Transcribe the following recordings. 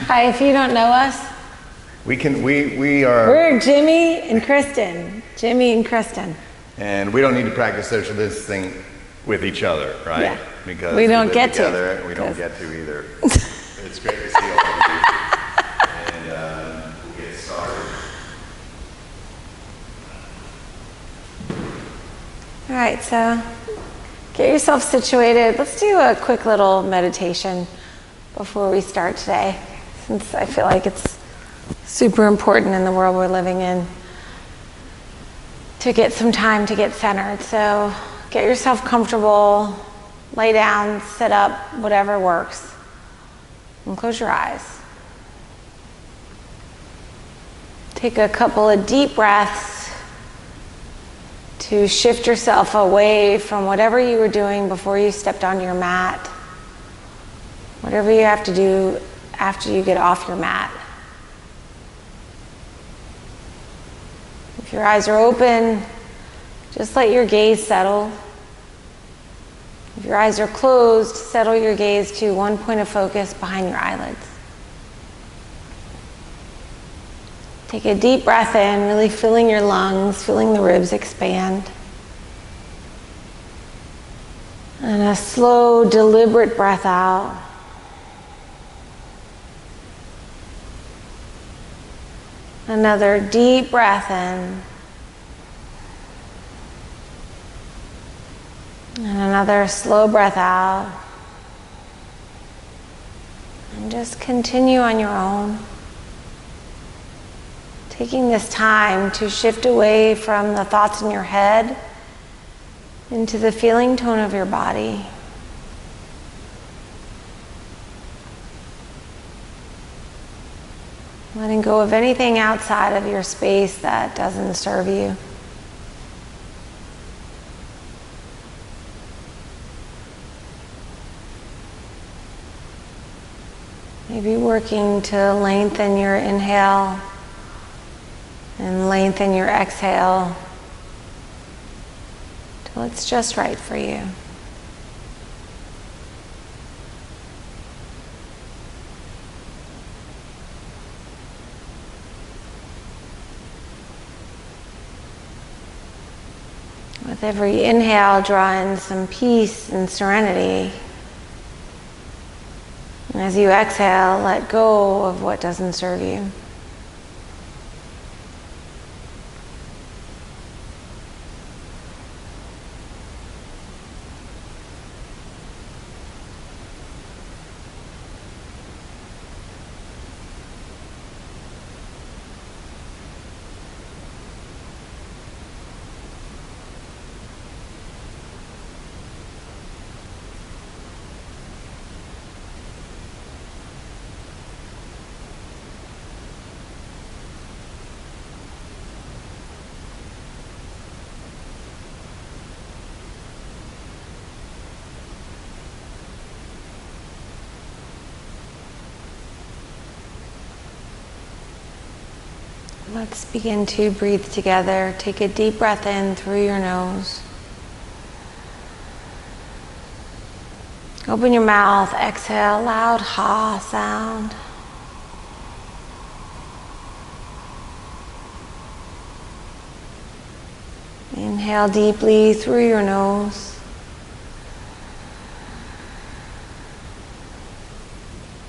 Hi, if you don't know us, We are, we're Jimmy and Kristen. Jimmy and Kristen. and we don't need to practice social distancing with each other, right? Yeah. Because We don't live get to, together, and we don't get to either. It's great to see all of you, and we'll get started. All right, so get yourself situated. Let's do a quick little meditation before we start today, since I feel like it's super important in the world we're living in to get some time to get centered. So get yourself comfortable, lay down, sit up, whatever works, and close your eyes. Take a couple of deep breaths to shift yourself away from whatever you were doing before you stepped onto your mat, whatever you have to do after you get off your mat. If your eyes are open, just let your gaze settle. If your eyes are closed, settle your gaze to one point of focus behind your eyelids. Take a deep breath in, really filling your lungs, feeling the ribs expand. And a slow, deliberate breath out. Another deep breath in. And another slow breath out. And just continue on your own. Taking this time to shift away from the thoughts in your head into the feeling tone of your body. Letting go of anything outside of your space that doesn't serve you. Maybe working to lengthen your inhale and lengthen your exhale till it's just right for you. With every inhale, draw in some peace and serenity. And as you exhale, let go of what doesn't serve you. Let's begin to breathe together. Take a deep breath in through your nose. Open your mouth, exhale, loud ha sound. Inhale deeply through your nose.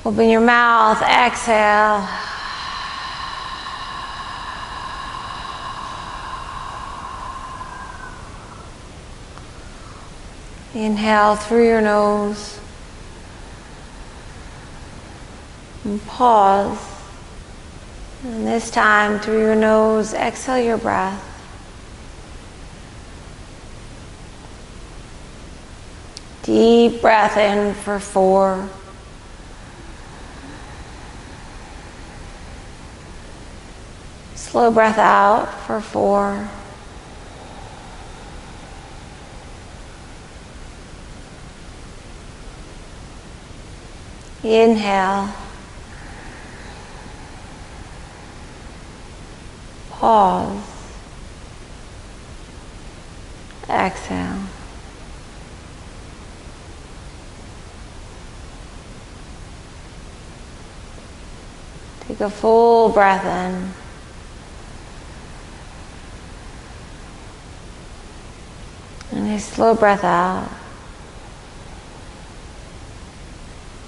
Open your mouth, exhale. Inhale through your nose and pause. And this time through your nose, exhale your breath. Deep breath in for 4. Slow breath out for 4. Inhale. Pause. Exhale. Take a full breath in. And a slow breath out.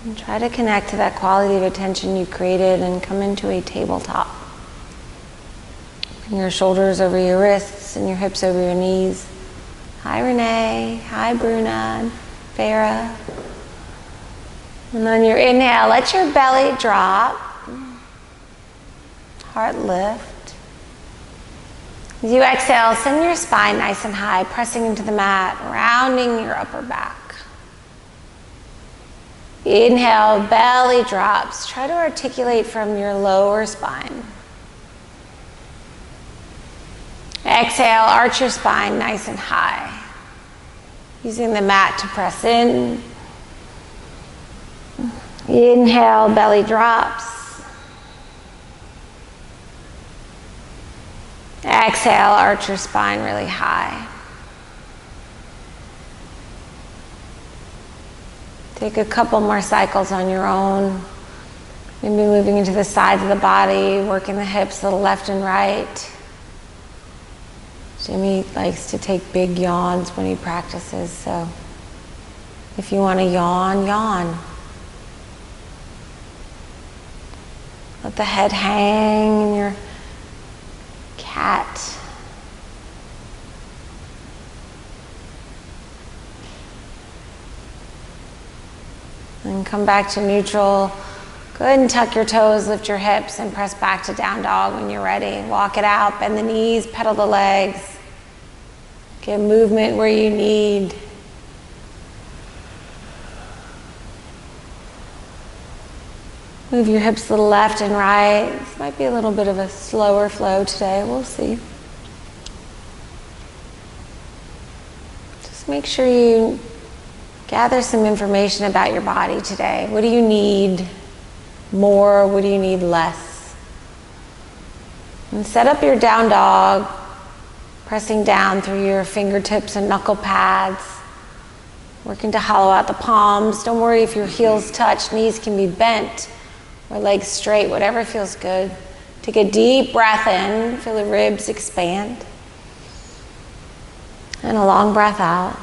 And try to connect to that quality of attention you've created and come into a tabletop. Bring your shoulders over your wrists and your hips over your knees. Hi Renee, hi Bruna, and Farah. And on your inhale, let your belly drop. Heart lift. As you exhale, send your spine nice and high, pressing into the mat, rounding your upper back. Inhale, belly drops. Try to articulate from your lower spine. Exhale, arch your spine nice and high. Using the mat to press in. Inhale, belly drops. Exhale, arch your spine really high. Take a couple more cycles on your own. Maybe moving into the sides of the body, working the hips to the left and right. Jimmy likes to take big yawns when he practices, so if you want to yawn, yawn. Let the head hang in your cat. And come back to neutral. Go ahead and tuck your toes, lift your hips, and press back to down dog when you're ready. Walk it out, bend the knees, pedal the legs. Get movement where you need. Move your hips to the left and right. This might be a little bit of a slower flow today. We'll see. Just make sure you gather some information about your body today. What do you need more? What do you need less? And set up your down dog, pressing down through your fingertips and knuckle pads, working to hollow out the palms. Don't worry if your heels touch. Knees can be bent or legs straight, whatever feels good. Take a deep breath in, feel the ribs expand. And a long breath out.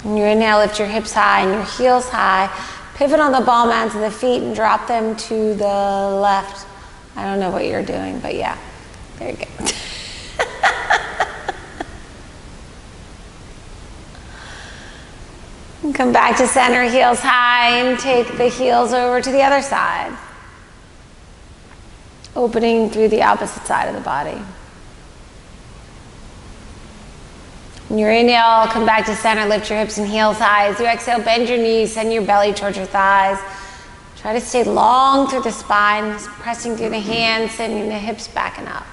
And you inhale, lift your hips high and your heels high. Pivot on the ball mounds of the feet and drop them to the left. I don't know what you're doing, but yeah, there you go. And come back to center, heels high, and take the heels over to the other side. Opening through the opposite side of the body. On your inhale, come back to center, lift your hips and heels high. As you exhale, bend your knees, send your belly towards your thighs. Try to stay long through the spine, pressing through the hands, sending the hips back and up.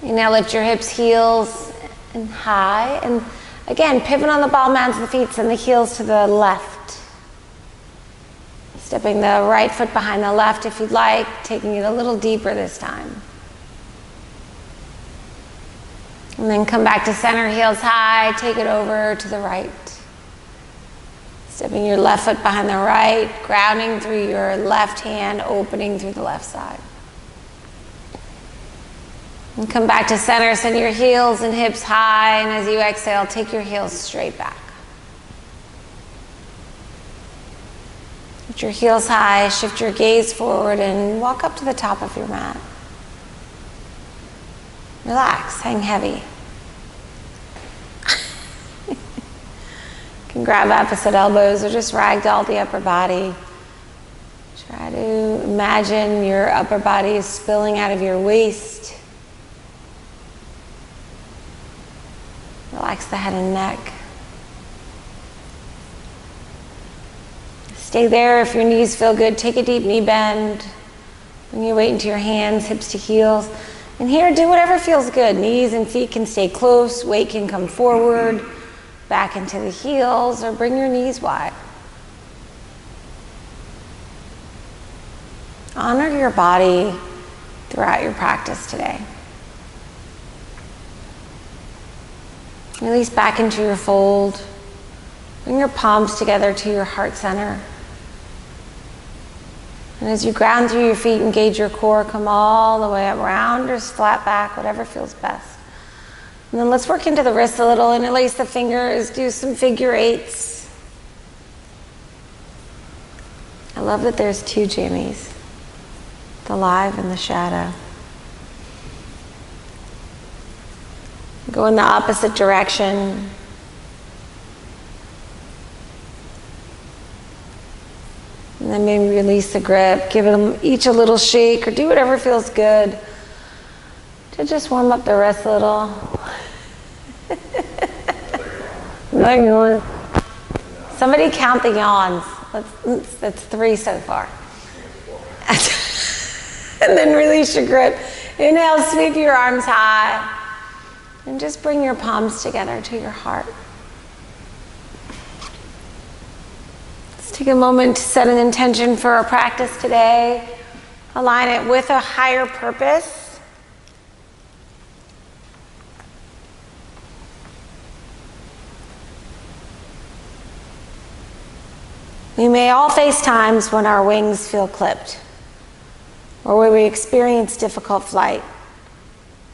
Inhale, lift your hips, heels, and high. And again, pivot on the ball mounds of the feet, send the heels to the left. Stepping the right foot behind the left if you'd like, taking it a little deeper this time. And then come back to center, heels high, take it over to the right. Stepping your left foot behind the right, grounding through your left hand, opening through the left side. And come back to center, send your heels and hips high, and as you exhale, take your heels straight back. Put your heels high, shift your gaze forward, and walk up to the top of your mat. Relax, hang heavy. You can grab opposite elbows or just ragdoll the upper body. Try to imagine your upper body is spilling out of your waist. Relax the head and neck. Stay there if your knees feel good. Take a deep knee bend. Bring your weight into your hands, hips to heels. And here, do whatever feels good. Knees and feet can stay close. Weight can come forward, back into the heels, or bring your knees wide. Honor your body throughout your practice today. Release back into your fold. Bring your palms together to your heart center. And as you ground through your feet, engage your core, come all the way up, round or flat back, whatever feels best. And then let's work into the wrists a little, interlace the fingers, do some figure eights. I love that there's two jammies, the live and the shadow. Go in the opposite direction. And then maybe release the grip, give them each a little shake, or do whatever feels good to just warm up the wrists a little. Somebody count the yawns. That's 3 so far. And then release your grip. Inhale, sweep your arms high. And just bring your palms together to your heart. Let's take a moment to set an intention for our practice today. Align it with a higher purpose. We may all face times when our wings feel clipped, or where we experience difficult flight,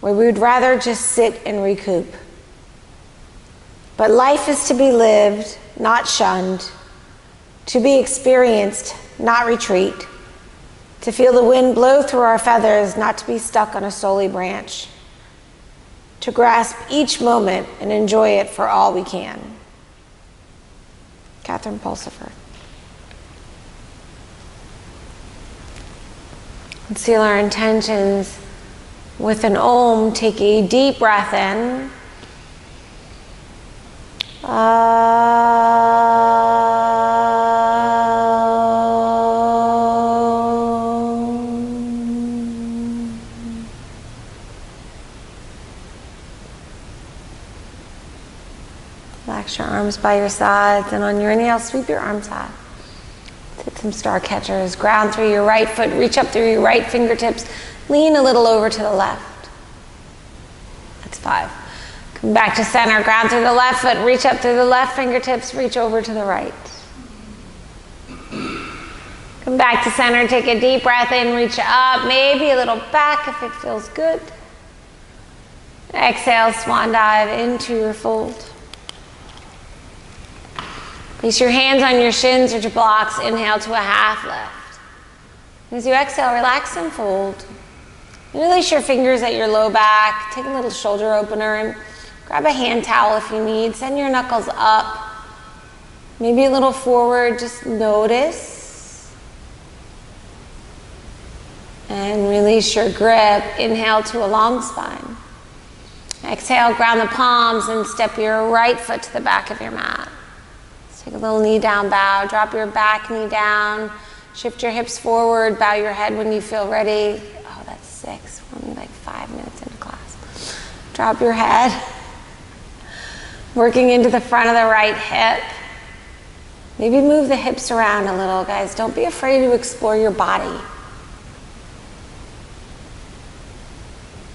where we would rather just sit and recoup. But life is to be lived, not shunned, to be experienced, not retreat, to feel the wind blow through our feathers, not to be stuck on a solely branch, to grasp each moment and enjoy it for all we can. Catherine Pulsifer. Let's seal our intentions with an Om. Take a deep breath in. Relax your arms by your sides, and on your inhale, sweep your arms high. Hit some star catchers. Ground through your right foot, reach up through your right fingertips, lean a little over to the left. That's 5. Come back to center, ground through the left foot, reach up through the left fingertips, reach over to the right. Come back to center, take a deep breath in, reach up, maybe a little back if it feels good. Exhale, swan dive into your fold. Place your hands on your shins or your blocks. Inhale to a half lift. As you exhale, relax and fold. Release your fingers at your low back. Take a little shoulder opener and grab a hand towel if you need. Send your knuckles up. Maybe a little forward. Just notice. And release your grip. Inhale to a long spine. Exhale, ground the palms and step your right foot to the back of your mat. Take a little knee down bow, drop your back knee down, shift your hips forward, bow your head when you feel ready. Oh, that's 6, only like 5 minutes into class. Drop your head, working into the front of the right hip. Maybe move the hips around a little, guys. Don't be afraid to explore your body.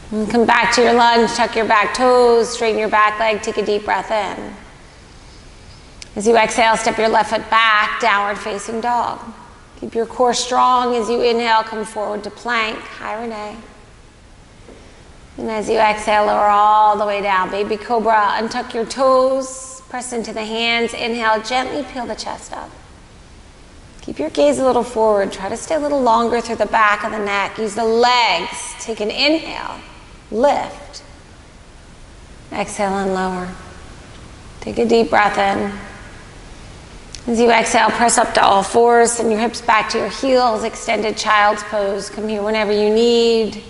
And come back to your lunge, tuck your back toes, straighten your back leg, take a deep breath in. As you exhale, step your left foot back, downward facing dog. Keep your core strong as you inhale, come forward to plank. Hi, Renee. And as you exhale, lower all the way down. Baby cobra, untuck your toes, press into the hands. Inhale, gently peel the chest up. Keep your gaze a little forward. Try to stay a little longer through the back of the neck. Use the legs. Take an inhale, lift. Exhale and lower. Take a deep breath in. As you exhale, press up to all fours, send your hips back to your heels, extended child's pose. Come here whenever you need.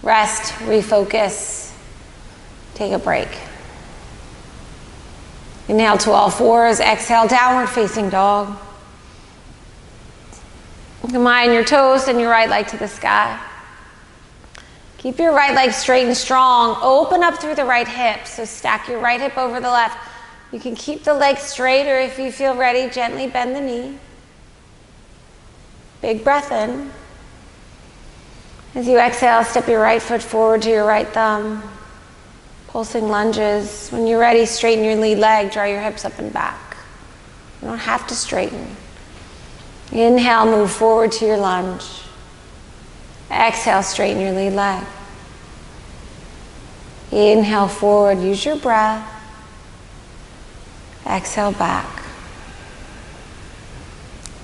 Rest, refocus, take a break. Inhale to all fours, exhale, downward facing dog. Come on your toes, send your right leg to the sky. Keep your right leg straight and strong. Open up through the right hip, so stack your right hip over the left. You can keep the leg straight, or if you feel ready, gently bend the knee. Big breath in. As you exhale, step your right foot forward to your right thumb. Pulsing lunges. When you're ready, straighten your lead leg, draw your hips up and back. You don't have to straighten. Inhale, move forward to your lunge. Exhale, straighten your lead leg. Inhale forward, use your breath. Exhale back.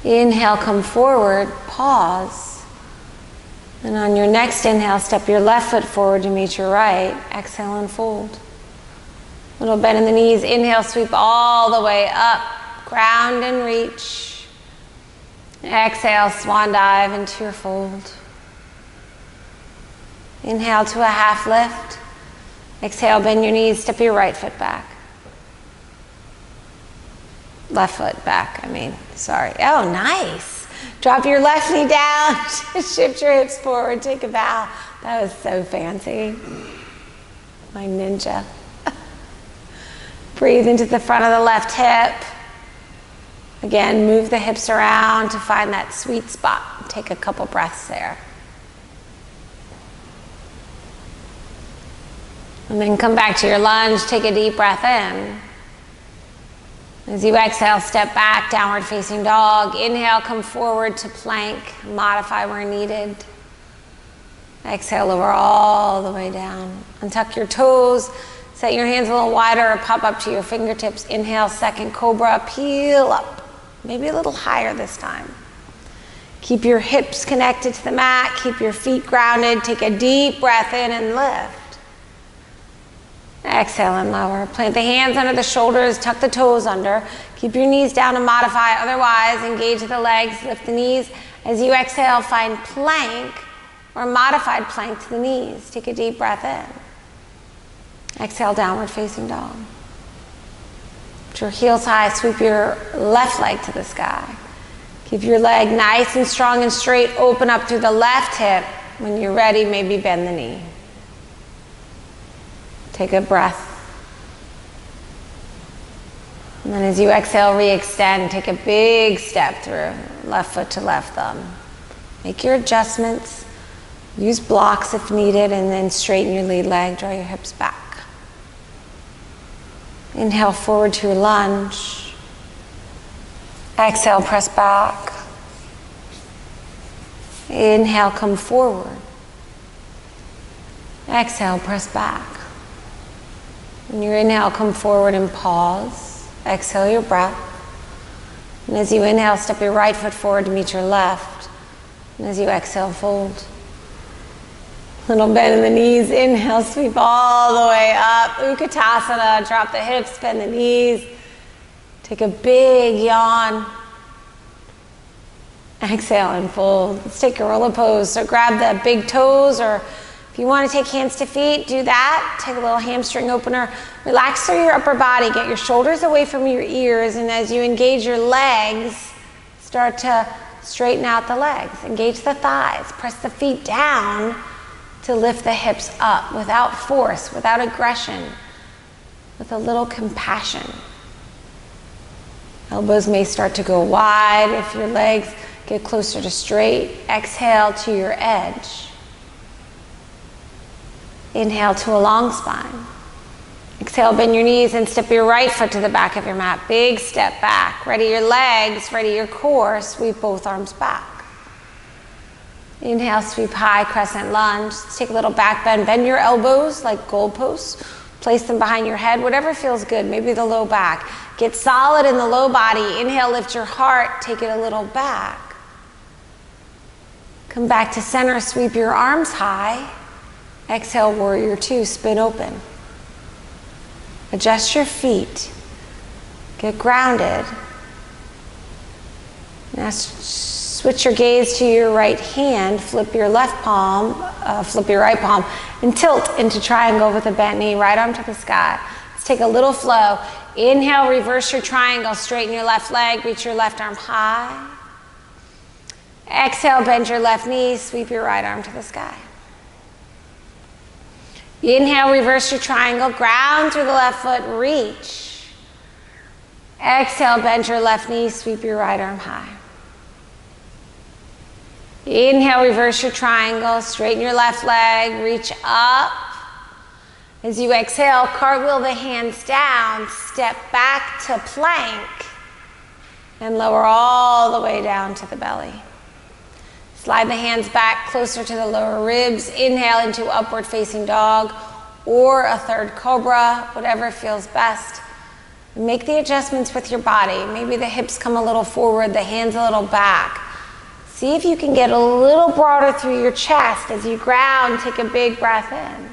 Inhale, come forward, pause. And on your next inhale, step your left foot forward to meet your right. Exhale and fold. Little bend in the knees. Inhale, sweep all the way up. Ground and reach. Exhale, swan dive into your fold. Inhale to a half lift. Exhale, bend your knees, step your right foot back. Left foot back, sorry. Oh, nice. Drop your left knee down, shift your hips forward, take a bow. That was so fancy. My ninja. Breathe into the front of the left hip. Again, move the hips around to find that sweet spot. Take a couple breaths there. And then come back to your lunge, take a deep breath in. As you exhale, step back, downward facing dog. Inhale, come forward to plank, modify where needed. Exhale, lower all the way down. Untuck your toes, set your hands a little wider, or pop up to your fingertips. Inhale, second cobra, peel up. Maybe a little higher this time. Keep your hips connected to the mat, keep your feet grounded. Take a deep breath in and lift. Exhale and lower. Plant the hands under the shoulders, tuck the toes under. Keep your knees down and modify. Otherwise, engage the legs, lift the knees. As you exhale, find plank or modified plank to the knees. Take a deep breath in. Exhale, downward facing dog. Put your heels high, sweep your left leg to the sky. Keep your leg nice and strong and straight. Open up through the left hip. When you're ready, maybe bend the knee. Take a breath. And then as you exhale, re-extend. Take a big step through. Left foot to left thumb. Make your adjustments. Use blocks if needed, and then straighten your lead leg. Draw your hips back. Inhale forward to your lunge. Exhale, press back. Inhale, come forward. Exhale, press back. When you inhale, come forward and pause. Exhale your breath. And as you inhale, step your right foot forward to meet your left. And as you exhale, fold. Little bend in the knees. Inhale, sweep all the way up. Utkatasana. Drop the hips, bend the knees. Take a big yawn. Exhale and fold. Let's take a roller pose. So grab the big toes, or if you want to take hands to feet, do that. Take a little hamstring opener. Relax through your upper body. Get your shoulders away from your ears. And as you engage your legs, start to straighten out the legs. Engage the thighs. Press the feet down to lift the hips up without force, without aggression, with a little compassion. Elbows may start to go wide if your legs get closer to straight. Exhale to your edge. Inhale to a long spine. Exhale, bend your knees and step your right foot to the back of your mat. Big step back. Ready your legs, ready your core. Sweep both arms back. Inhale, sweep high, crescent lunge. Let's take a little back bend. Bend your elbows like goalposts. Place them behind your head, whatever feels good. Maybe the low back. Get solid in the low body. Inhale, lift your heart. Take it a little back. Come back to center. Sweep your arms high. Exhale, warrior two, spin open. Adjust your feet. Get grounded. Now switch your gaze to your right hand. Flip your left palm, flip your right palm, and tilt into triangle with a bent knee, right arm to the sky. Let's take a little flow. Inhale, reverse your triangle, straighten your left leg, reach your left arm high. Exhale, bend your left knee, sweep your right arm to the sky. Inhale, reverse your triangle, ground through the left foot, reach. Exhale, bend your left knee, sweep your right arm high. Inhale, reverse your triangle, straighten your left leg, reach up. As you exhale, cartwheel the hands down, step back to plank. And lower all the way down to the belly. Slide the hands back closer to the lower ribs. Inhale into upward facing dog or a third cobra, whatever feels best. Make the adjustments with your body. Maybe the hips come a little forward, the hands a little back. See if you can get a little broader through your chest as you ground. Take a big breath in.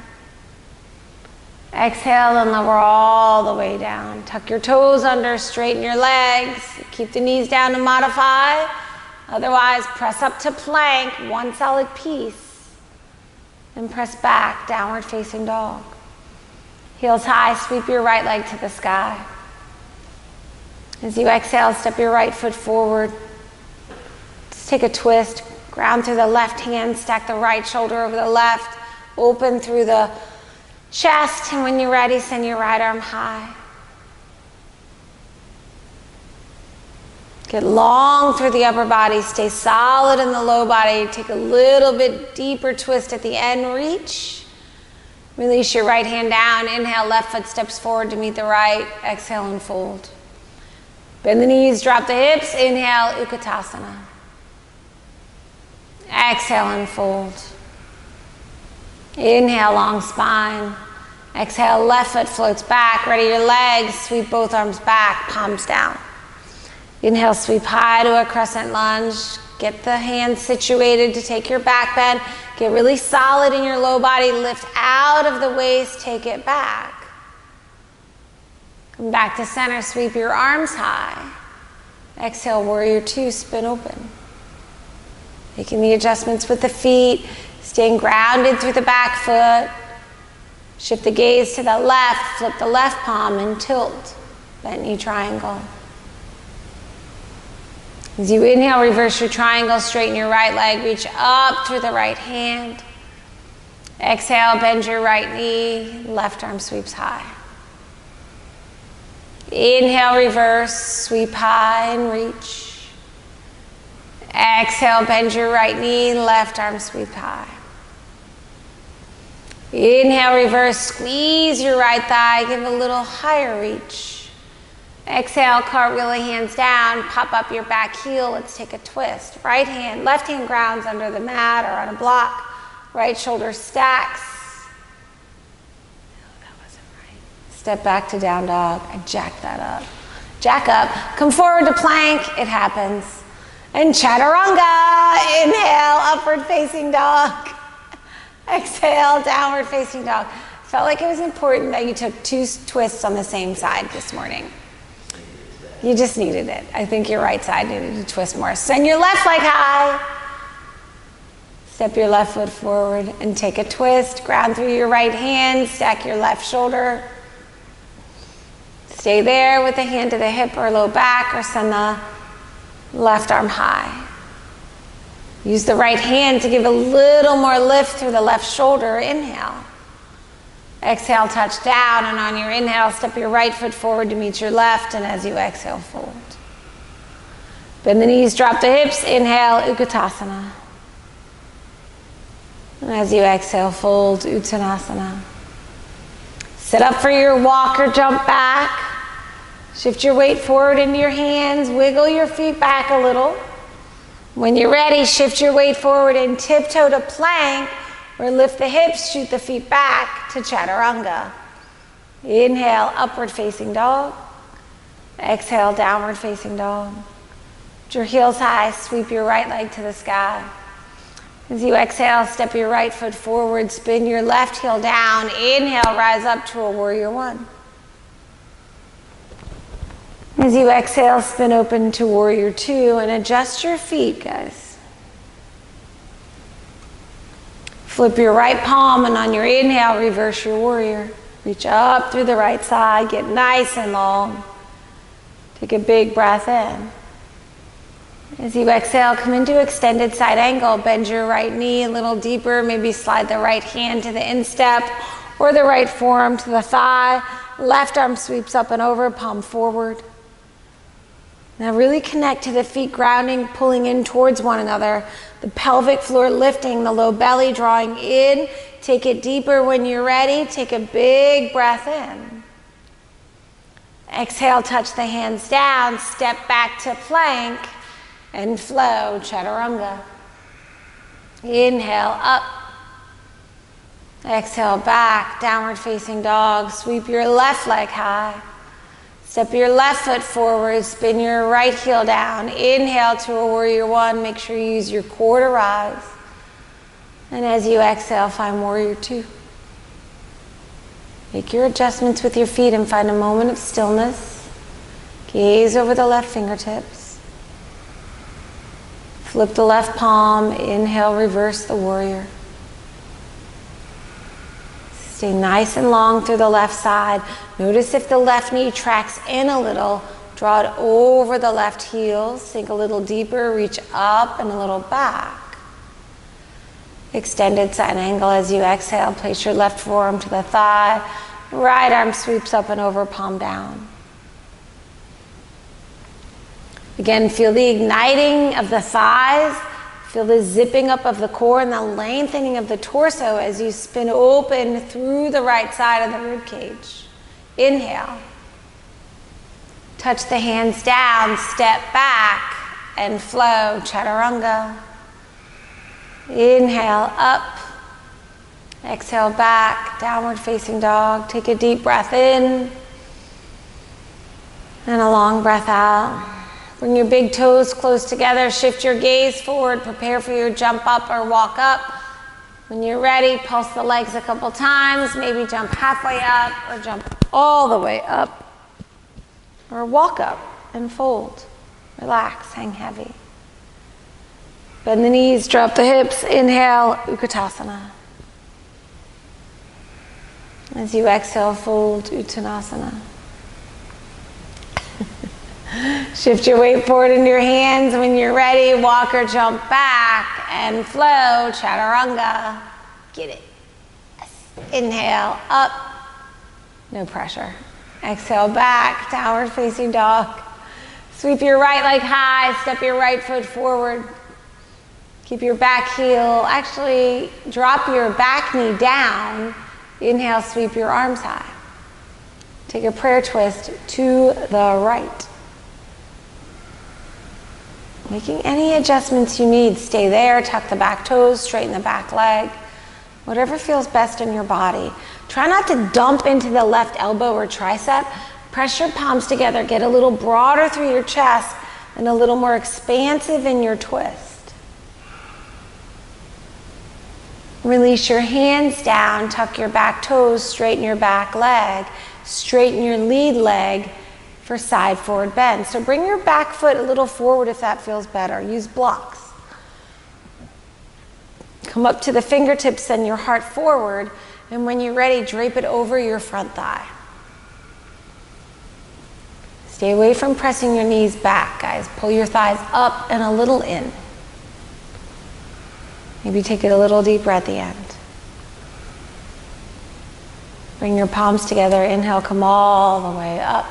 Exhale and lower all the way down. Tuck your toes under, straighten your legs. Keep the knees down to modify. Otherwise, press up to plank, one solid piece. And press back, downward facing dog. Heels high, sweep your right leg to the sky. As you exhale, step your right foot forward. Just take a twist. Ground through the left hand, stack the right shoulder over the left. Open through the chest, and when you're ready, send your right arm high. Get long through the upper body, stay solid in the low body. Take a little bit deeper twist at the end, reach. Release your right hand down, inhale, left foot steps forward to meet the right, exhale and fold. Bend the knees, drop the hips, inhale, Utkatasana. Exhale and fold. Inhale, long spine. Exhale, left foot floats back. Ready your legs. Sweep both arms back, palms down. Inhale, sweep high to a crescent lunge. Get the hands situated to take your back bend. Get really solid in your low body. Lift out of the waist, take it back. Come back to center, sweep your arms high. Exhale, warrior two, spin open. Making the adjustments with the feet. Staying grounded through the back foot. Shift the gaze to the left, flip the left palm and tilt. Bent knee triangle. As you inhale, reverse your triangle, straighten your right leg, reach up through the right hand. Exhale, bend your right knee, left arm sweeps high. Inhale, reverse, sweep high and reach. Exhale, bend your right knee, left arm sweep high. Inhale, reverse, squeeze your right thigh, give a little higher reach. Exhale, cartwheel the hands down, pop up your back heel, let's take a twist. Right hand, left hand grounds under the mat or on a block. Right shoulder stacks. Oh, that wasn't right. Step back to down dog and jack that up. Jack up, come forward to plank, it happens. And chaturanga, inhale, upward facing dog. Exhale, downward facing dog. Felt like it was important that you took two twists on the same side this morning. You just needed it. I think your right side needed to twist more. Send your left leg high. Step your left foot forward and take a twist. Ground through your right hand. Stack your left shoulder. Stay there with the hand to the hip or low back, or send the left arm high. Use the right hand to give a little more lift through the left shoulder. Inhale. Exhale, touch down, and on your inhale, step your right foot forward to meet your left, and as you exhale, fold. Bend the knees, drop the hips, inhale, Utkatasana. And as you exhale, fold, Uttanasana. Sit up for your walk or jump back. Shift your weight forward into your hands, wiggle your feet back a little. When you're ready, shift your weight forward and tiptoe to plank, or lift the hips, shoot the feet back to chaturanga. Inhale, upward facing dog. Exhale, downward facing dog. Put your heels high, sweep your right leg to the sky. As you exhale, step your right foot forward, spin your left heel down. Inhale, rise up to a warrior one. As you exhale, spin open to warrior two and adjust your feet, guys. Flip your right palm, and on your inhale, reverse your warrior. Reach up through the right side, get nice and long. Take a big breath in. As you exhale, come into extended side angle. Bend your right knee a little deeper. Maybe slide the right hand to the instep or the right forearm to the thigh. Left arm sweeps up and over, palm forward. Now really connect to the feet, grounding, pulling in towards one another. The pelvic floor lifting, the low belly drawing in. Take it deeper when you're ready. Take a big breath in. Exhale, touch the hands down, step back to plank, and flow, chaturanga. Inhale, up. Exhale, back, downward facing dog. Sweep your left leg high. Step your left foot forward, spin your right heel down. Inhale to a warrior one. Make sure you use your core to rise. And as you exhale, find warrior two. Make your adjustments with your feet and find a moment of stillness. Gaze over the left fingertips. Flip the left palm. Inhale, reverse the warrior. Stay nice and long through the left side. Notice if the left knee tracks in a little. Draw it over the left heel. Sink a little deeper. Reach up and a little back. Extended side angle as you exhale. Place your left forearm to the thigh. Right arm sweeps up and over, palm down. Again, feel the igniting of the thighs. Feel the zipping up of the core and the lengthening of the torso as you spin open through the right side of the rib cage. Inhale. Touch the hands down, step back, and flow, chaturanga. Inhale, up. Exhale, back, downward facing dog. Take a deep breath in and a long breath out. Bring your big toes close together. Shift your gaze forward. Prepare for your jump up or walk up. When you're ready, pulse the legs a couple times. Maybe jump halfway up or jump all the way up. Or walk up and fold. Relax, hang heavy. Bend the knees, drop the hips. Inhale, Utkatasana. As you exhale, fold Uttanasana. Shift your weight forward into your hands. When you're ready, walk or jump back and flow, chaturanga. Get it. Yes. Inhale, up. No pressure. Exhale, back, downward facing dog. Sweep your right leg high, step your right foot forward. Keep your back heel. Actually, drop your back knee down. Inhale, sweep your arms high. Take a prayer twist to the right. Making any adjustments you need, stay there, tuck the back toes, straighten the back leg. Whatever feels best in your body. Try not to dump into the left elbow or tricep. Press your palms together, get a little broader through your chest and a little more expansive in your twist. Release your hands down, tuck your back toes, straighten your back leg, straighten your lead leg for side forward bend. So bring your back foot a little forward if that feels better. Use blocks. Come up to the fingertips, send your heart forward, and when you're ready, drape it over your front thigh. Stay away from pressing your knees back, guys. Pull your thighs up and a little in. Maybe take it a little deeper at the end. Bring your palms together. Inhale, come all the way up.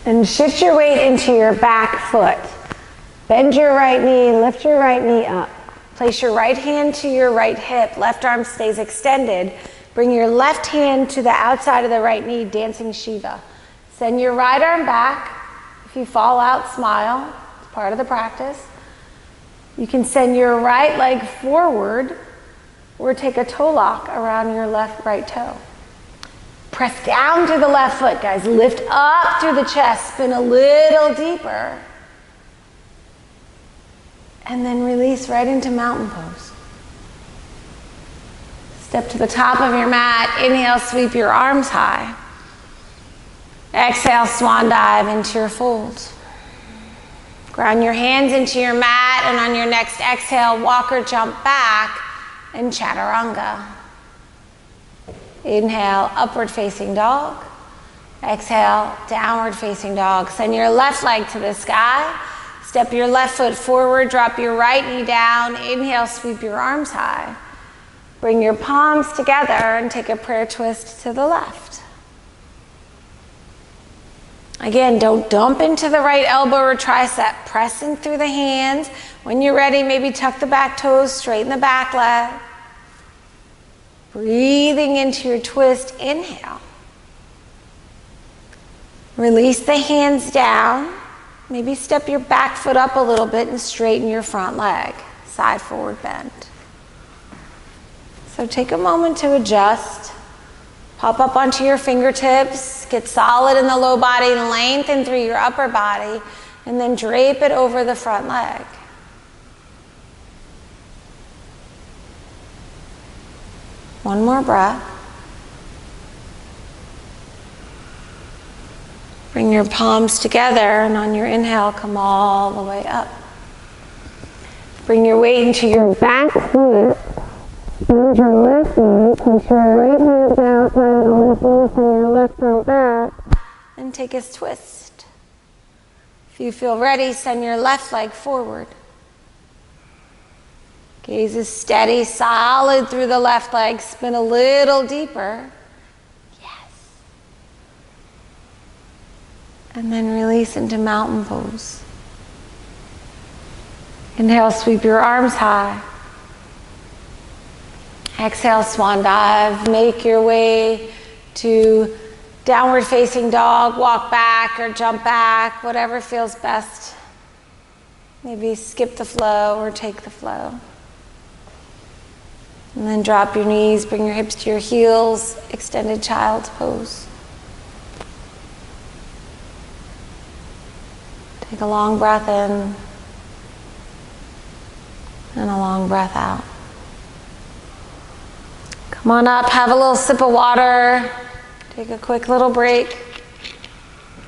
And shift your weight into your back foot. Bend your right knee, lift your right knee up. Place your right hand to your right hip. Left arm stays extended. Bring your left hand to the outside of the right knee, dancing Shiva. Send your right arm back. If you fall out, smile. It's part of the practice. You can send your right leg forward or take a toe lock around your right toe. Press down through the left foot, guys. Lift up through the chest. Spin a little deeper. And then release right into mountain pose. Step to the top of your mat. Inhale, sweep your arms high. Exhale, swan dive into your fold. Ground your hands into your mat, and on your next exhale, walk or jump back and chaturanga. Inhale, upward facing dog. Exhale, downward facing dog. Send your left leg to the sky. Step your left foot forward, drop your right knee down. Inhale, sweep your arms high. Bring your palms together and take a prayer twist to the left. Again, don't dump into the right elbow or tricep. Press in through the hands. When you're ready, maybe tuck the back toes, straighten the back leg. Breathing into your twist, inhale. Release the hands down. Maybe step your back foot up a little bit and straighten your front leg. Side forward bend. So take a moment to adjust. Pop up onto your fingertips. Get solid in the low body and lengthen through your upper body. And then drape it over the front leg. One more breath. Bring your palms together, and on your inhale, come all the way up. Bring your weight into your back foot. Bend your left knee, place your right hand outside of the left knee, send your left arm back, and take a twist. If you feel ready, send your left leg forward. Gaze is steady, solid through the left leg. Spin a little deeper. Yes. And then release into mountain pose. Inhale, sweep your arms high. Exhale, swan dive. Make your way to downward facing dog. Walk back or jump back, whatever feels best. Maybe skip the flow or take the flow. And then drop your knees, bring your hips to your heels, extended child's pose. Take a long breath in and a long breath out. Come on up, have a little sip of water, take a quick little break.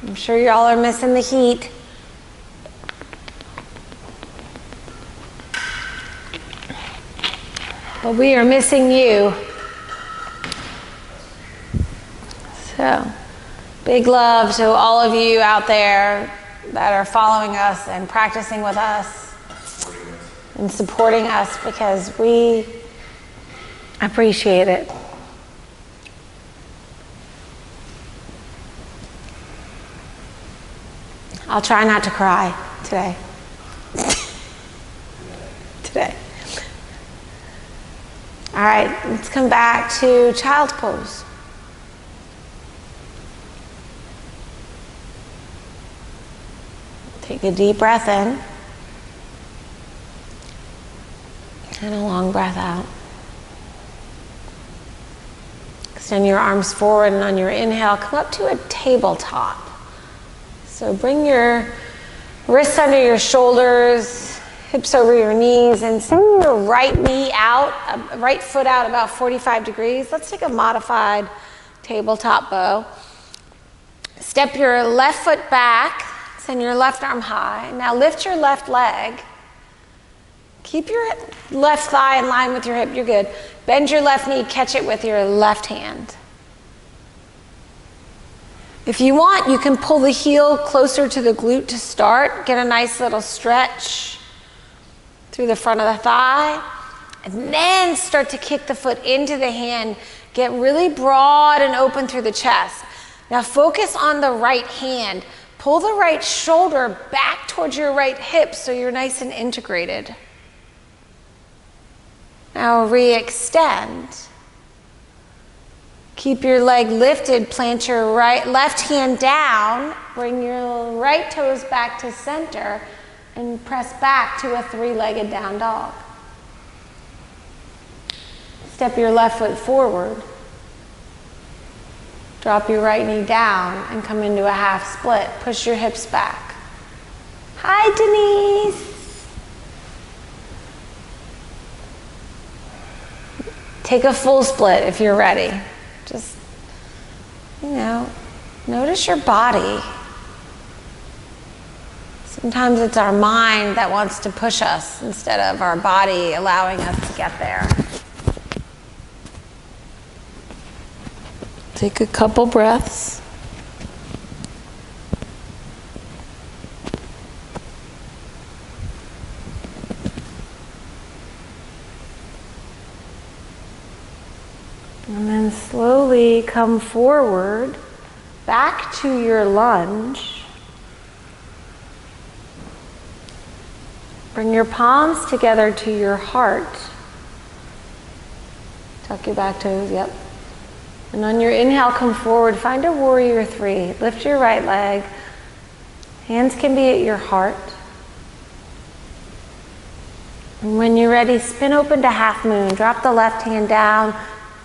I'm sure y'all are missing the heat. But we are missing you. So, big love to all of you out there that are following us and practicing with us and supporting us, because we appreciate it. I'll try not to cry today. Today. All right, let's come back to child's pose. Take a deep breath in and a long breath out. Extend your arms forward, and on your inhale, come up to a tabletop. So bring your wrists under your shoulders, hips over your knees, and send your right knee out, right foot out about 45 degrees. Let's take a modified tabletop bow. Step your left foot back, send your left arm high. Now lift your left leg. Keep your left thigh in line with your hip, you're good. Bend your left knee, catch it with your left hand. If you want, you can pull the heel closer to the glute to start. Get a nice little stretch through the front of the thigh, and then start to kick the foot into the hand. Get really broad and open through the chest. Now focus on the right hand. Pull the right shoulder back towards your right hip so you're nice and integrated. Now re-extend. Keep your leg lifted, plant your left hand down, bring your right toes back to center, and press back to a three-legged down dog. Step your left foot forward. Drop your right knee down and come into a half split. Push your hips back. Hi, Denise. Take a full split if you're ready. Just, notice your body. Sometimes it's our mind that wants to push us instead of our body allowing us to get there. Take a couple breaths. And then slowly come forward, back to your lunge. Bring your palms together to your heart. Tuck your back toes, yep. And on your inhale, come forward. Find a warrior three. Lift your right leg. Hands can be at your heart. And when you're ready, spin open to half moon. Drop the left hand down.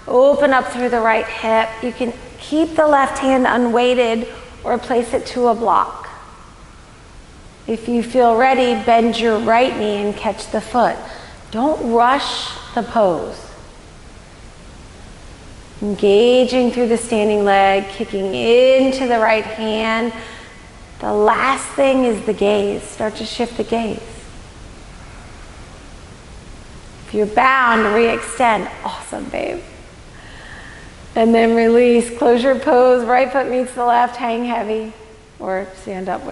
Open up through the right hip. You can keep the left hand unweighted or place it to a block. If you feel ready, bend your right knee and catch the foot. Don't rush the pose. Engaging through the standing leg, kicking into the right hand. The last thing is the gaze. Start to shift the gaze. If you're bound, re-extend. Awesome, babe. And then release. Close your pose. Right foot meets the left. Hang heavy. Or stand up.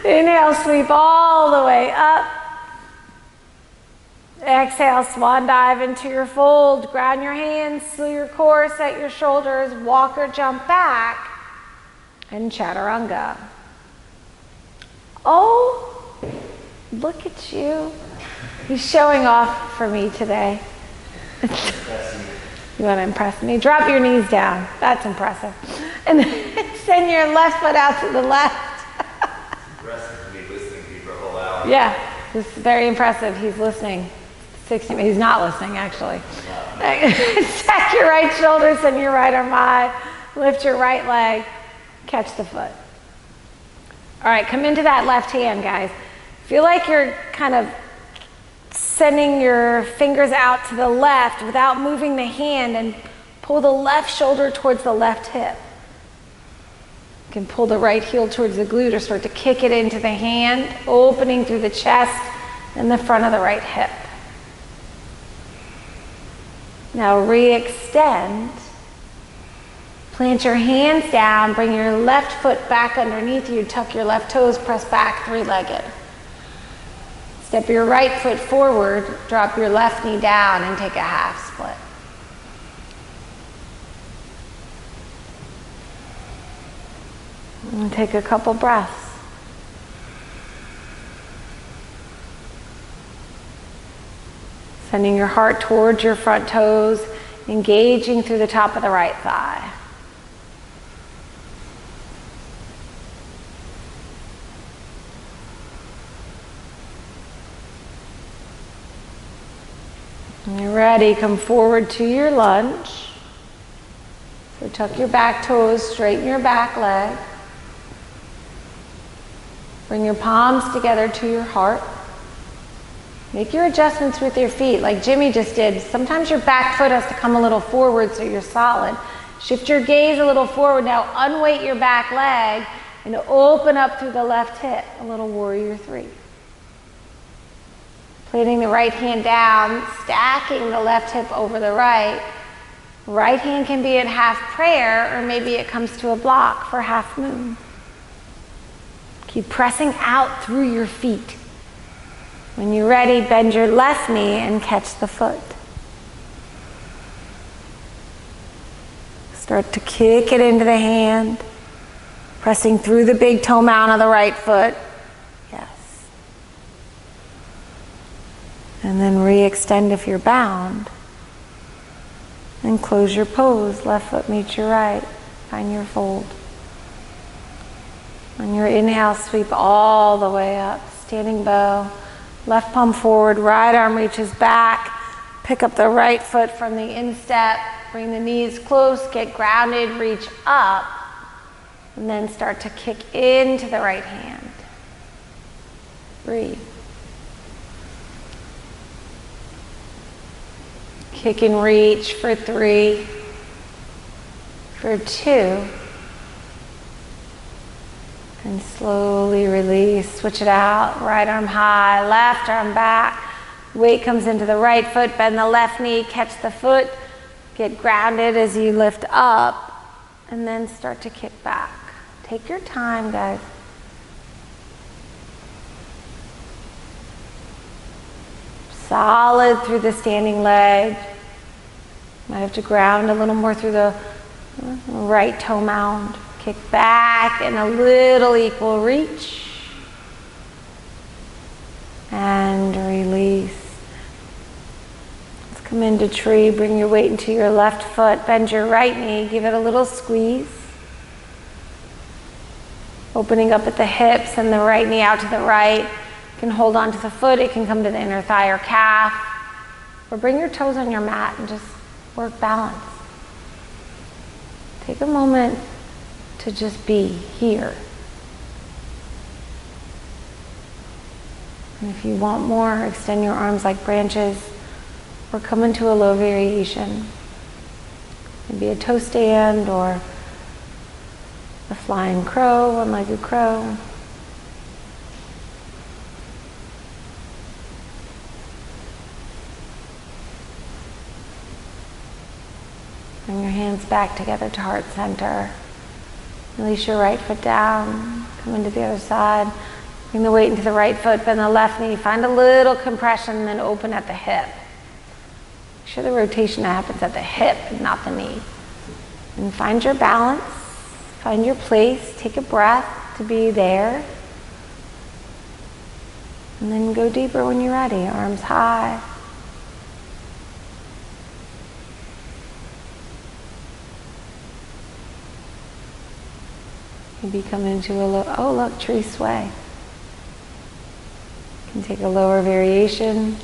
Inhale, sweep all the way up. Exhale, swan dive into your fold. Ground your hands to your core, set your shoulders, walk or jump back, and chaturanga. Oh, look at you. He's showing off for me today. You want to impress me? Drop your knees down. That's impressive. And then send your left foot out to the left. Impressive for me listening to you for a whole hour. Yeah, this is very impressive. He's listening. He's not listening, actually. Stack your right shoulder, send your right arm high. Lift your right leg. Catch the foot. All right, come into that left hand, guys. Feel like you're kind of sending your fingers out to the left without moving the hand, and pull the left shoulder towards the left hip. You can pull the right heel towards the glute or start to kick it into the hand, opening through the chest and the front of the right hip. Now re-extend. Plant your hands down, bring your left foot back underneath you, tuck your left toes, press back, three-legged. Step your right foot forward, drop your left knee down, and take a half split. And take a couple breaths. Sending your heart towards your front toes, engaging through the top of the right thigh. When you're ready, come forward to your lunge. So tuck your back toes, straighten your back leg. Bring your palms together to your heart. Make your adjustments with your feet like Jimmy just did. Sometimes your back foot has to come a little forward so you're solid. Shift your gaze a little forward. Now unweight your back leg and open up through the left hip, a little warrior three. Planting the right hand down, stacking the left hip over the right. Right hand can be at half prayer, or maybe it comes to a block for half moon. Keep pressing out through your feet. When you're ready, bend your left knee and catch the foot. Start to kick it into the hand, pressing through the big toe mound of the right foot. Yes. And then re-extend if you're bound. And close your pose. Left foot meets your right. Find your fold. On your inhale, sweep all the way up. Standing bow. Left palm forward, right arm reaches back. Pick up the right foot from the instep. Bring the knees close, get grounded, reach up. And then start to kick into the right hand. Breathe. Kick and reach for 3, for 2. And slowly release, switch it out, right arm high, left arm back. Weight comes into the right foot, bend the left knee, catch the foot, get grounded as you lift up, and then start to kick back. Take your time, guys. Solid through the standing leg. Might have to ground a little more through the right toe mound. Kick back and a little equal reach. And release. Come into tree, bring your weight into your left foot, bend your right knee, give it a little squeeze. Opening up at the hips and the right knee out to the right. You can hold on to the foot, it can come to the inner thigh or calf. Or bring your toes on your mat and just work balance. Take a moment to just be here. And if you want more, extend your arms like branches or come into a low variation. Maybe a toe stand or a flying crow, one-legged crow. Bring your hands back together to heart center. Release your right foot down. Come into the other side. Bring the weight into the right foot, bend the left knee. Find a little compression, then open at the hip. Make sure the rotation happens at the hip and not the knee. And find your balance. Find your place. Take a breath to be there. And then go deeper when you're ready. Arms high. Maybe come into a low, oh look, tree sway. You can take a lower variation.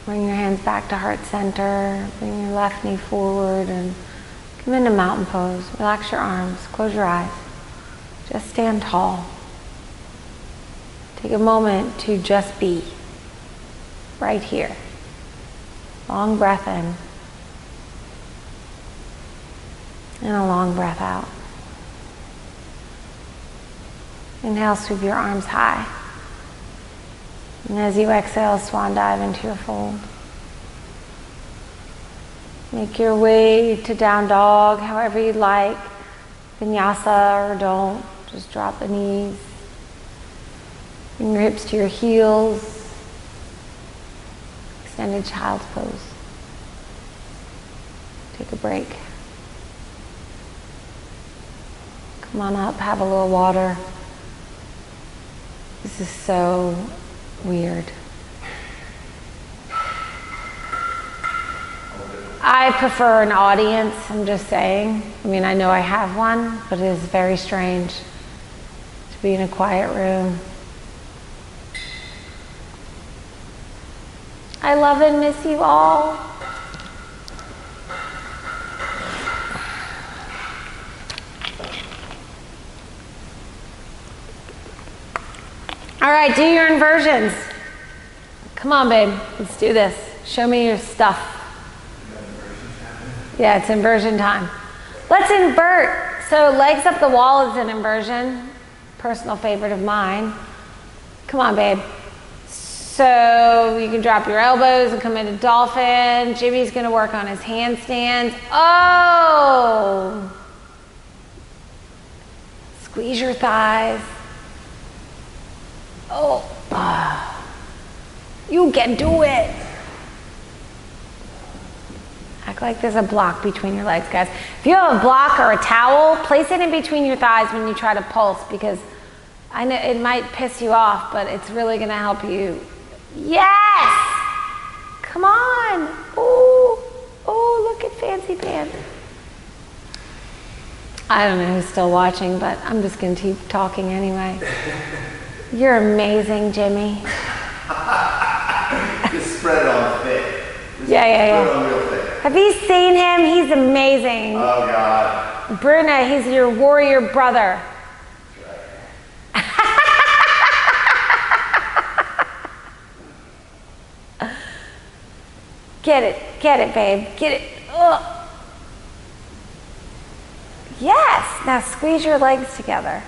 Bring your hands back to heart center. Bring your left knee forward and come into mountain pose. Relax your arms, close your eyes. Just stand tall. Take a moment to just be right here. Long breath in. And a long breath out. Inhale, sweep your arms high. And as you exhale, swan dive into your fold. Make your way to down dog, however you'd like. Vinyasa or don't. Just drop the knees. Bring your hips to your heels. Extended child's pose. Take a break. Come on up, have a little water. This is so weird. I prefer an audience, I'm just saying. I mean, I know I have one, but it is very strange to be in a quiet room. I love and miss you all. All right, do your inversions. Come on, babe. Let's do this. Show me your stuff. Yeah, it's inversion time. Let's invert. So legs up the wall is an inversion. Personal favorite of mine. Come on, babe. So you can drop your elbows and come into dolphin. Jimmy's going to work on his handstands. Oh! Squeeze your thighs. Oh, you can do it. Act like there's a block between your legs, guys. If you have a block or a towel, place it in between your thighs when you try to pulse, because I know it might piss you off, but it's really going to help you. Yes! Come on. Oh, look at Fancy Pants. I don't know who's still watching, but I'm just going to keep talking anyway. You're amazing, Jimmy. Just spread it on thick. Yeah. Spread it on real thick. Have you seen him? He's amazing. Oh, God. Bruna, he's your warrior brother. Get it, babe. Get it. Ugh. Yes. Now squeeze your legs together.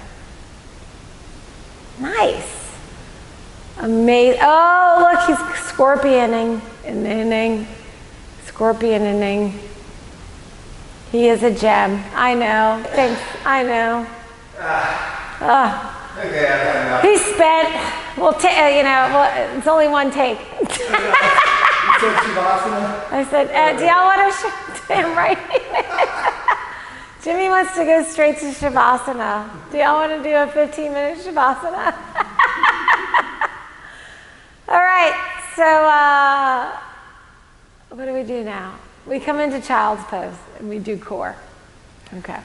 Nice. Amazing. Oh, look, he's scorpioning. Scorpioning. He is a gem. I know. Thanks. I know. Okay, I've had enough. He's spent. It's only one take. You said Shavasana? I said, do y'all want to show him right? Jimmy wants to go straight to Shavasana. Do y'all want to do a 15-minute Shavasana? so what do we do now? We come into child's pose and we do core. Okay.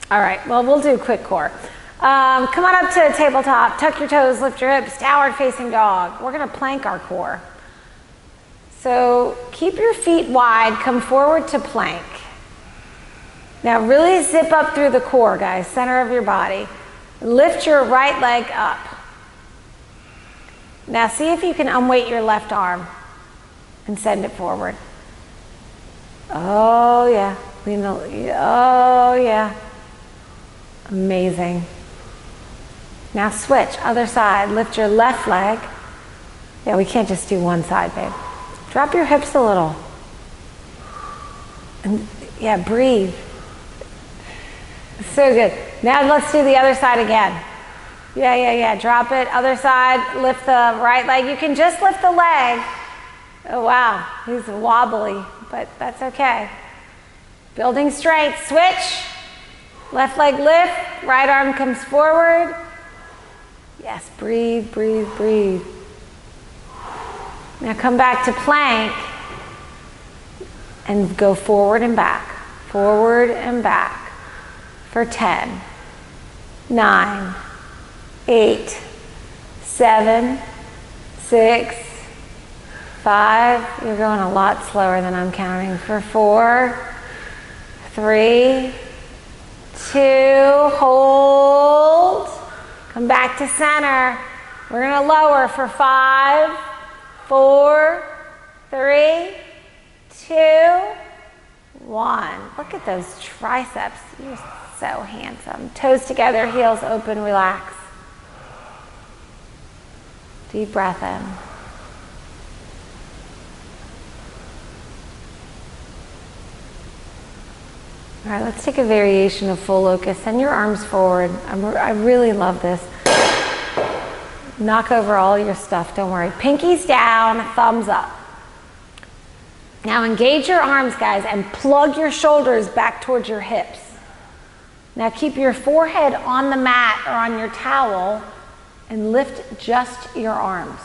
All right, well, we'll do quick core. Come on up to a tabletop, tuck your toes, lift your hips, downward facing dog. We're gonna plank our core. So keep your feet wide, come forward to plank. Now really zip up through the core, guys, center of your body. Lift your right leg up. Now see if you can unweight your left arm and send it forward. Oh yeah, oh yeah. Amazing. Now switch, other side. Lift your left leg. Yeah, we can't just do one side, babe. Drop your hips a little. And yeah, breathe. So good. Now let's do the other side again. Yeah. Drop it. Other side. Lift the right leg. You can just lift the leg. Oh, wow. He's wobbly, but that's okay. Building strength. Switch. Left leg lift. Right arm comes forward. Yes, breathe, breathe, breathe. Now come back to plank and go forward and back. Forward and back for 10, 9, 8, 7, 6, 5. You're going a lot slower than I'm counting. For 4, 3, 2, hold. Come back to center. We're going to lower for 5, 4, 3, 2, 1. Look at those triceps. You're so handsome. Toes together, heels open, relax. Deep breath in. All right, let's take a variation of full locust. Send your arms forward. I really love this. Knock over all your stuff, don't worry. Pinkies down, thumbs up. Now engage your arms, guys, and plug your shoulders back towards your hips. Now keep your forehead on the mat or on your towel and lift just your arms.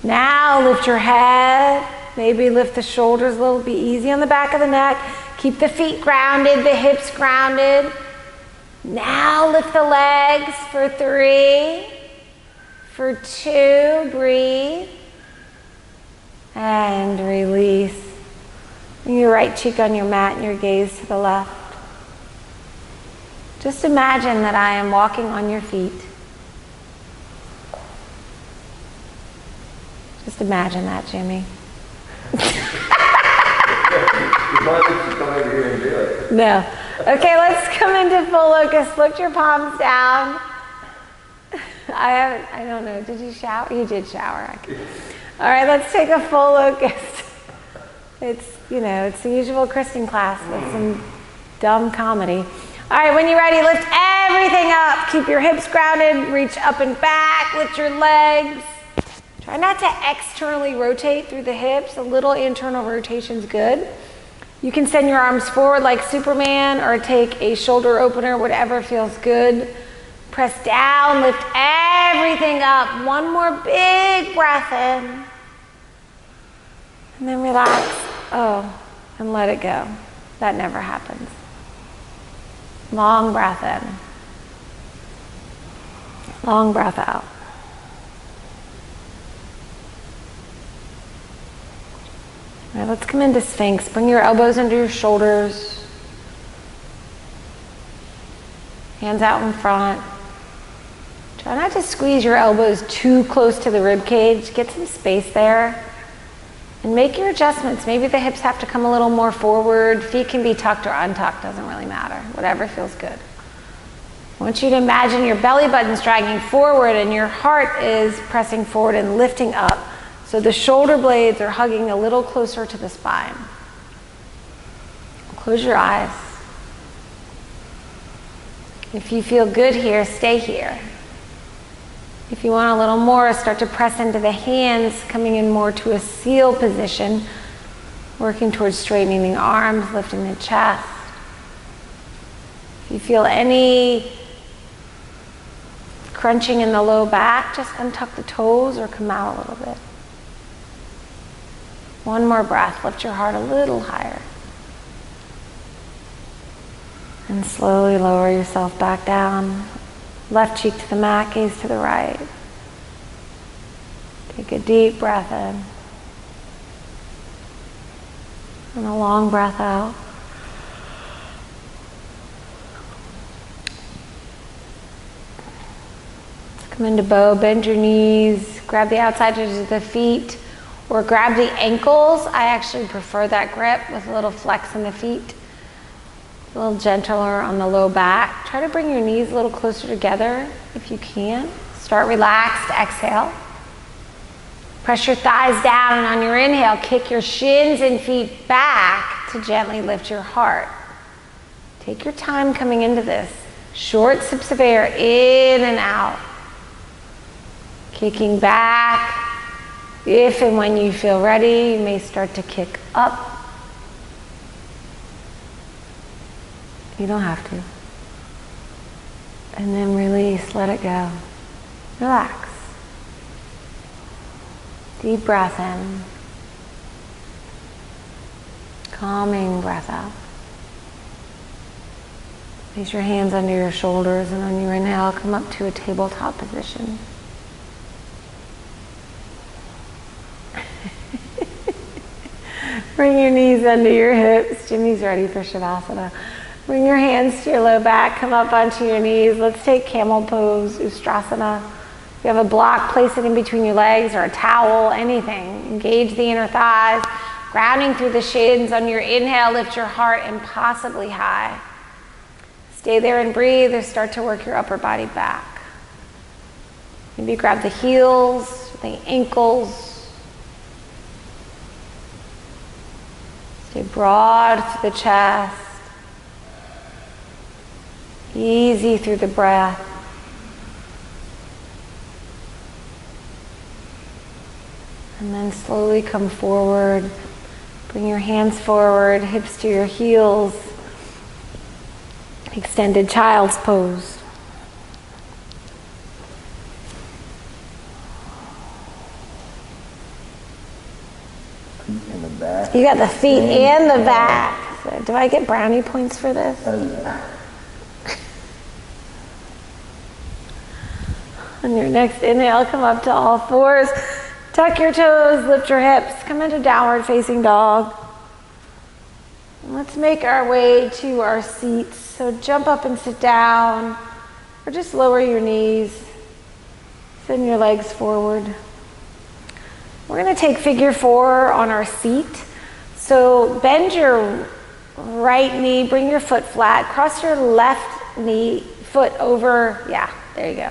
Now lift your head. Maybe lift the shoulders a little, be easy on the back of the neck. Keep the feet grounded, the hips grounded. Now lift the legs for 3, for 2, breathe. And release. Bring your right cheek on your mat and your gaze to the left. Just imagine that I am walking on your feet. Just imagine that, Jimmy. No. Okay, let's come into full locust. Lift your palms down. I don't know. Did you shower? You did shower. Okay. All right, let's take a full locust. It's the usual Kristen class with some dumb comedy. All right, when you're ready, lift everything up. Keep your hips grounded. Reach up and back. Lift your legs. Try not to externally rotate through the hips. A little internal rotation is good. You can send your arms forward like Superman or take a shoulder opener, whatever feels good. Press down, lift everything up. One more big breath in. And then relax. Oh, and let it go. That never happens. Long breath in. Long breath out. All right, let's come into Sphinx. Bring your elbows under your shoulders. Hands out in front. Try not to squeeze your elbows too close to the rib cage. Get some space there. And make your adjustments. Maybe the hips have to come a little more forward. Feet can be tucked or untucked. Doesn't really matter. Whatever feels good. I want you to imagine your belly button's dragging forward and your heart is pressing forward and lifting up. So the shoulder blades are hugging a little closer to the spine. Close your eyes. If you feel good here, stay here. If you want a little more, start to press into the hands, coming in more to a seal position, working towards straightening the arms, lifting the chest. If you feel any crunching in the low back, just untuck the toes or come out a little bit. One more breath. Lift your heart a little higher. And slowly lower yourself back down. Left cheek to the mat, gaze to the right. Take a deep breath in. And a long breath out. Come into bow, bend your knees, grab the outside edges of the feet, or grab the ankles. I actually prefer that grip with a little flex in the feet. A little gentler on the low back. Try to bring your knees a little closer together if you can. Start relaxed, exhale. Press your thighs down, and on your inhale, kick your shins and feet back to gently lift your heart. Take your time coming into this. Short sips of air in and out. Kicking back. If and when you feel ready, you may start to kick up. You don't have to. And then release, let it go. Relax. Deep breath in. Calming breath out. Place your hands under your shoulders, and on your inhale, come up to a tabletop position. Bring your knees under your hips. Jimmy's ready for Shavasana. Bring your hands to your low back. Come up onto your knees. Let's take camel pose, Ustrasana. If you have a block, place it in between your legs or a towel, anything. Engage the inner thighs. Grounding through the shins. On your inhale, lift your heart impossibly high. Stay there and breathe, or start to work your upper body back. Maybe grab the heels, the ankles. Stay broad through the chest. Easy through the breath. And then slowly come forward. Bring your hands forward, hips to your heels. Extended child's pose. In the back. You got the feet and the back. So do I get brownie points for this? On your next inhale, come up to all fours. Tuck your toes, lift your hips. Come into downward facing dog. And let's make our way to our seats. So jump up and sit down, or just lower your knees. Send your legs forward. We're going to take figure 4 on our seat. So bend your right knee, bring your foot flat, cross your left knee, foot over, there you go.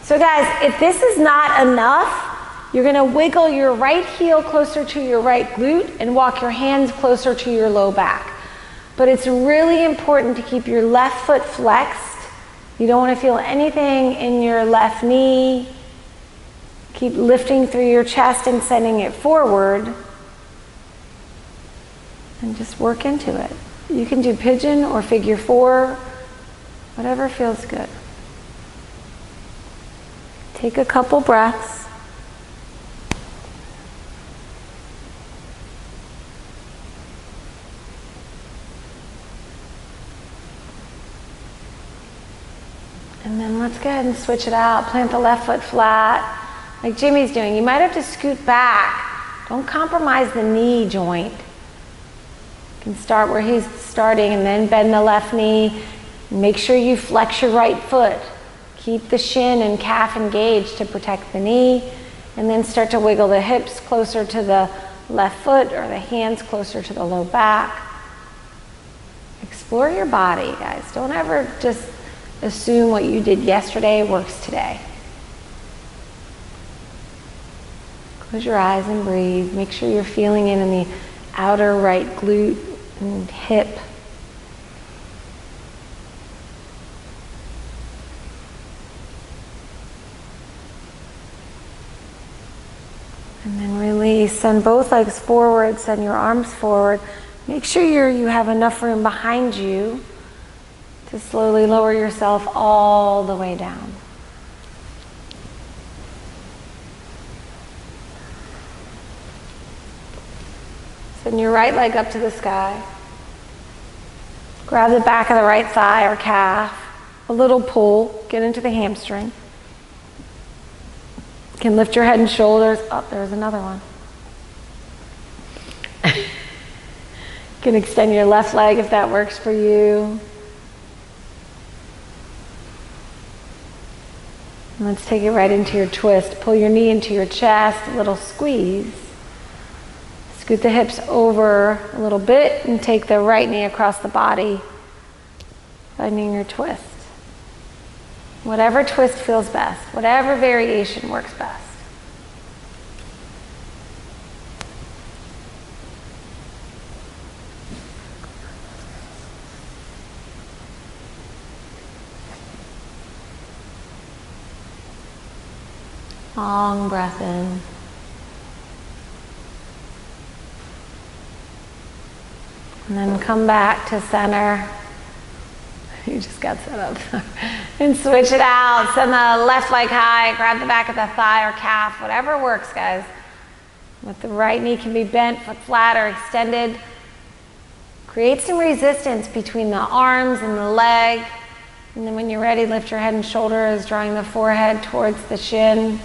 So guys, if this is not enough, you're going to wiggle your right heel closer to your right glute and walk your hands closer to your low back. But it's really important to keep your left foot flexed. You don't want to feel anything in your left knee. Keep lifting through your chest and sending it forward. And just work into it. You can do pigeon or figure 4, whatever feels good. Take a couple breaths. And then let's go ahead and switch it out. Plant the left foot flat, like Jimmy's doing. You might have to scoot back. Don't compromise the knee joint. You can start where he's starting and then bend the left knee. Make sure you flex your right foot. Keep the shin and calf engaged to protect the knee. And then start to wiggle the hips closer to the left foot or the hands closer to the low back. Explore your body, guys. Don't ever just assume what you did yesterday works today. Close your eyes and breathe. Make sure you're feeling it in the outer right glute and hip. And then release. Send both legs forward. Send your arms forward. Make sure you have enough room behind you to slowly lower yourself all the way down. Send your right leg up to the sky. Grab the back of the right thigh or calf. A little pull. Get into the hamstring. You can lift your head and shoulders. Oh, there's another one. You can extend your left leg if that works for you. And let's take it right into your twist. Pull your knee into your chest. A little squeeze. Scoot the hips over a little bit and take the right knee across the body, finding your twist. Whatever twist feels best, whatever variation works best. Long breath in. And then come back to center. You just got set up. And switch it out. Send the left leg high. Grab the back of the thigh or calf. Whatever works, guys. With the right knee can be bent, foot flat or extended. Create some resistance between the arms and the leg. And then when you're ready, lift your head and shoulders, drawing the forehead towards the shin.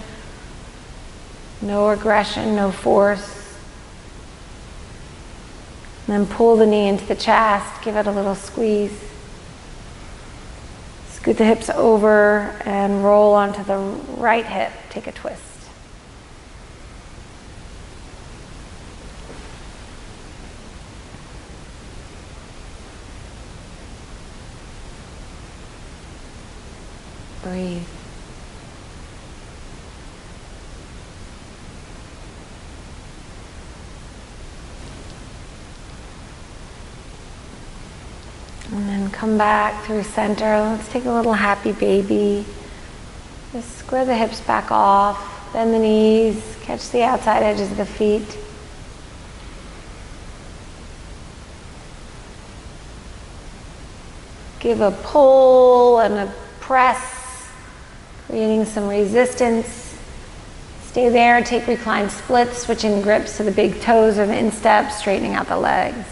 No aggression, no force. And then pull the knee into the chest, give it a little squeeze. Scoot the hips over and roll onto the right hip. Take a twist. Breathe. And then come back through center. Let's take a little happy baby. Just square the hips back off, bend the knees, catch the outside edges of the feet. Give a pull and a press, creating some resistance. Stay there, take reclined splits, switching grips to the big toes or the instep, straightening out the legs.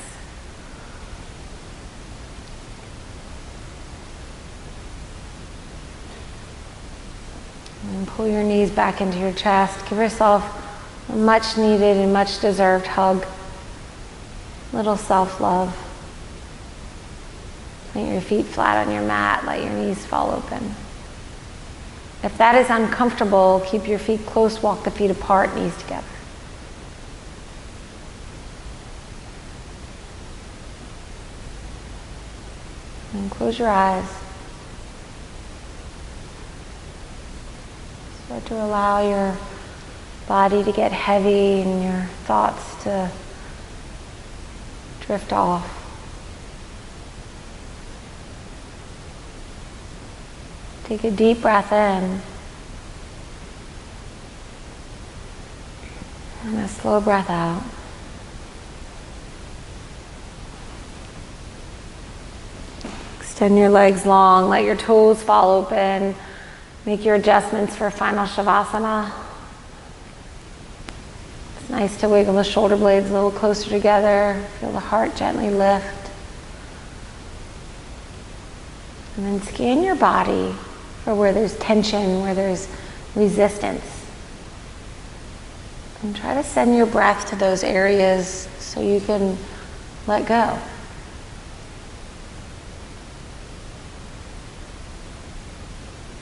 And pull your knees back into your chest. Give yourself a much needed and much deserved hug. Little self-love. Plant your feet flat on your mat. Let your knees fall open. If that is uncomfortable, keep your feet close. Walk the feet apart, knees together. And close your eyes. Start to allow your body to get heavy and your thoughts to drift off. Take a deep breath in and a slow breath out. Extend your legs long, let your toes fall open. Make your adjustments for final Shavasana. It's nice to wiggle the shoulder blades a little closer together. Feel the heart gently lift. And then scan your body for where there's tension, where there's resistance. And try to send your breath to those areas so you can let go.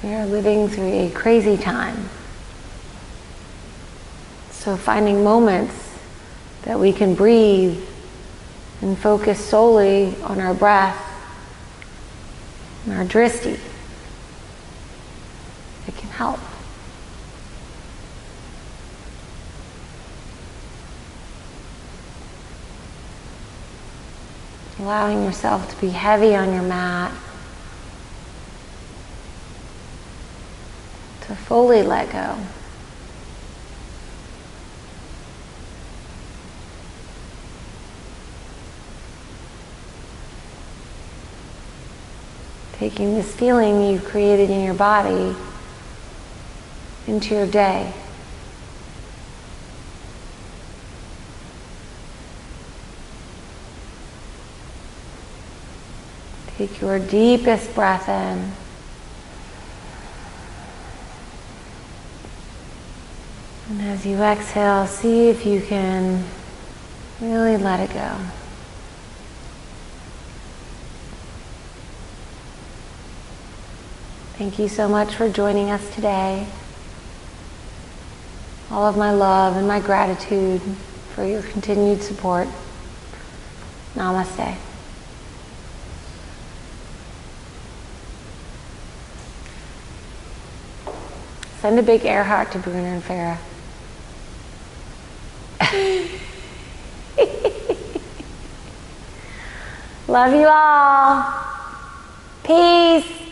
We are living through a crazy time. So finding moments that we can breathe and focus solely on our breath and our drishti, it can help. Allowing yourself to be heavy on your mat, to fully let go. taking this feeling you've created in your body into your day. Take your deepest breath in. And as you exhale, see if you can really let it go. Thank you so much for joining us today. All of my love and my gratitude for your continued support. Namaste. Send a big air heart to Bruner and Farah. Love you all. Peace.